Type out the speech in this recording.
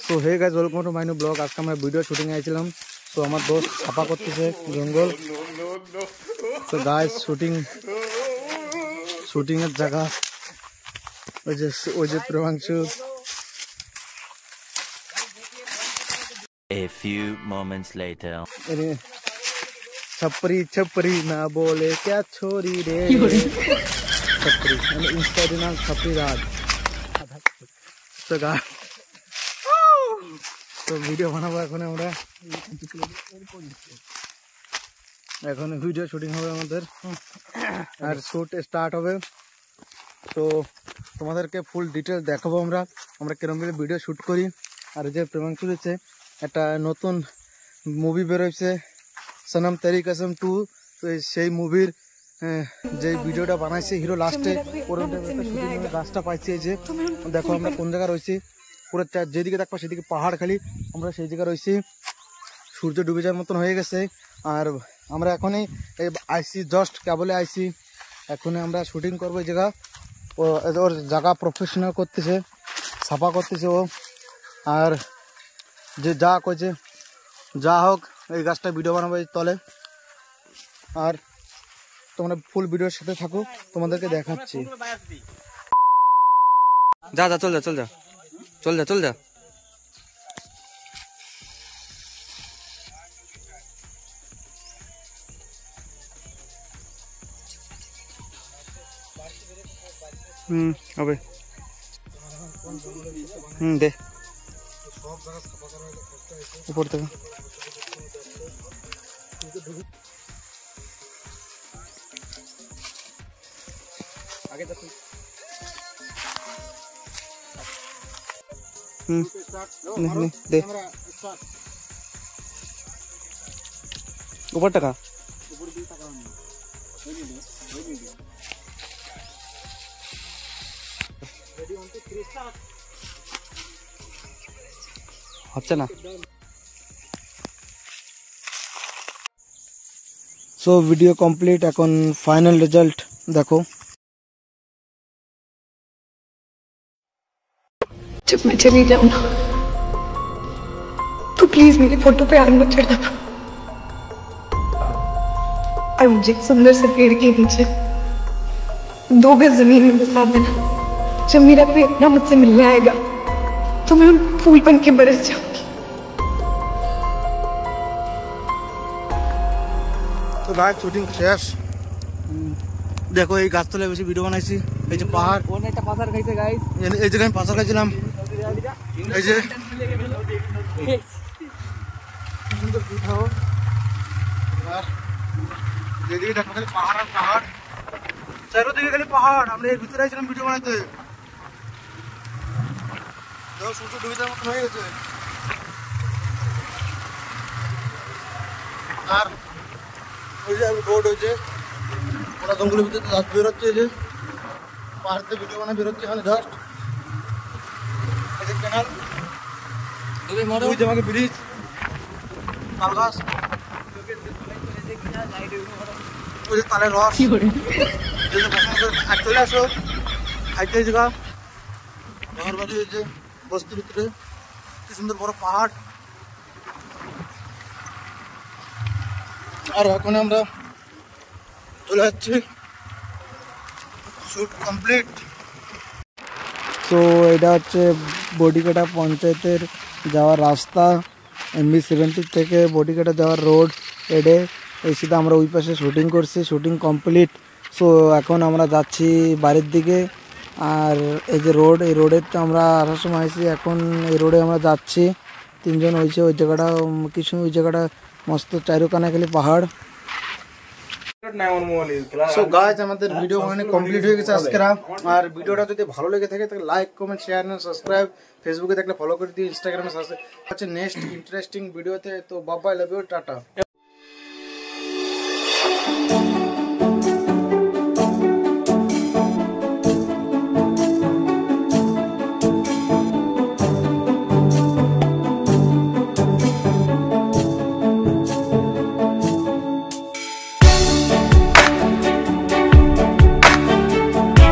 So hey guys, welcome to my new blog. আজকে আমরা video shooting আইছিলাম। তো আমার দোস্ত ছাপা করতেছে জঙ্গল। তো গাইস শুটিং এর জায়গা ওই যে Premangshu. A few moments later. छपरी छपरी ना बोले क्या छोरी रे छपरी, इंस्टा नाम छपरी राज। তো ভিডিও বানাবো এখন ভিডিও শুটিং হবে আমাদের, আর শুট স্টার্ট হবে। তো তোমাদেরকে ফুল ডিটেলস দেখাবো আমরা কিরকম ভিডিও শুট করি। আর যে প্রেমাংশু রয়েছে, একটা নতুন মুভি বেরোচ্ছে সনম তেরি কসম 2। তো সেই মুভির যে ভিডিওটা বানাইছে হিরো লাস্টে গাছটা পাইছি। এই যে দেখো আমরা কোন জায়গায় রয়েছি, পুরো যেদিকে দেখবো সেদিকে পাহাড়, খালি আমরা সেই জায়গায় রয়েছি। সূর্য ডুবে যাওয়ার মতন হয়ে গেছে। আর আমরা এখনই আইসি, জাস্ট কেবলে আইসি। এখনই আমরা শুটিং করবো এই জায়গা। ওর জায়গা প্রফেশনাল করতেছে, সাফা করতেছে ও। আর যে যা কইছে যা হোক, এই গাছটা ভিডিও বানাবো এই তলে। আর তোমরা ফুল ভিডিওর সাথে থাকো, তোমাদেরকে দেখাচ্ছি। যা যা চল যা চল যা চল যা চল যা। হবে দে উপর থেকে आगे दे ऊपर टका হচ্ছে না। সো ভিডিও কমপ্লিট, এখন ফাইনাল রেজাল্ট দেখো। जब मैं चली जाऊं ना, तो प्लीज मेरी फोटो पे आग मत चढ़ाना। और मुझे सुंदर से पेड़ के नीचे 2 गज जमीन में बसा देना। जब मेरा कोई अपना मुझसे मिलने आएगा, तो मैं उन फूल बन के बरस जाऊंगी। তো গাইস শুটিং শেষ। দেখো এই গাছতলায় বেশি ভিডিও বানাইছি। এই যে পাহাড়, অনেকটা পাথর খাইছে গাইস। এই জায়গায় আমি পাথর খাইছিলাম। এই যে সুন্দর উঠাও। আর যেদিকে দেখো খালি পাহাড় আর পাহাড়, চারোদিকে খালি পাহাড়। আমরা এর ভিতরে আইছিলাম ভিডিও বানাইতে। দেখো সূর্য ডুবে যাওয়ার মতন হয়ে গেছে। আর ওই যে রোড হয়েছে, ওরা জঙ্গলের ভিতরে জাস্ট বেরোচ্ছে। এই যে পাহাড়তে ভিডিও বানায় বেরোচ্ছে এখানে জাস্ট। এই যে ক্যানাল, ওই যে আমাকে ব্রিজ, তাল গাছ, ওই যে তালের রস। চলে আসো হাইটে জায়গা, ঘর বাড়ি, এই যে বস্তির ভিতরে কি সুন্দর বড় পাহাড়। আর এখন আমরা চলে যাচ্ছি, শুট কমপ্লিট। তো এটা হচ্ছে বডিকাটা পঞ্চায়েতের যাওয়ার রাস্তা। MB-70 থেকে বডিকাটা যাওয়ার রোড এডে। এই সিধা আমরা ওই পাশে শুটিং করছি, শুটিং কমপ্লিট। সো এখন আমরা যাচ্ছি বাড়ির দিকে। আর এই যে রোড, এই রোডের তো আমরা আসার সময় আইছি। এখন এই রোডে আমরা যাচ্ছি, 3 জন হয়েছে। ওই জায়গাটা কিছু, ওই জায়গাটা মস্ত চারোখানে খালি পাহাড়। সো গাইস, আমাদের ভিডিও মানে কমপ্লিট হয়ে গেছে আজকের। আর ভিডিওটা যদি ভালো লেগে থাকে তাহলে like, comment, share and subscribe. ফেসবুকে দেখলে ফলো করে দিও, ইনস্টাগ্রামে সাবস্ক্রাইব। নেক্সট ইন্টারেস্টিং ভিডিওতে। তো bye bye, love you, tata.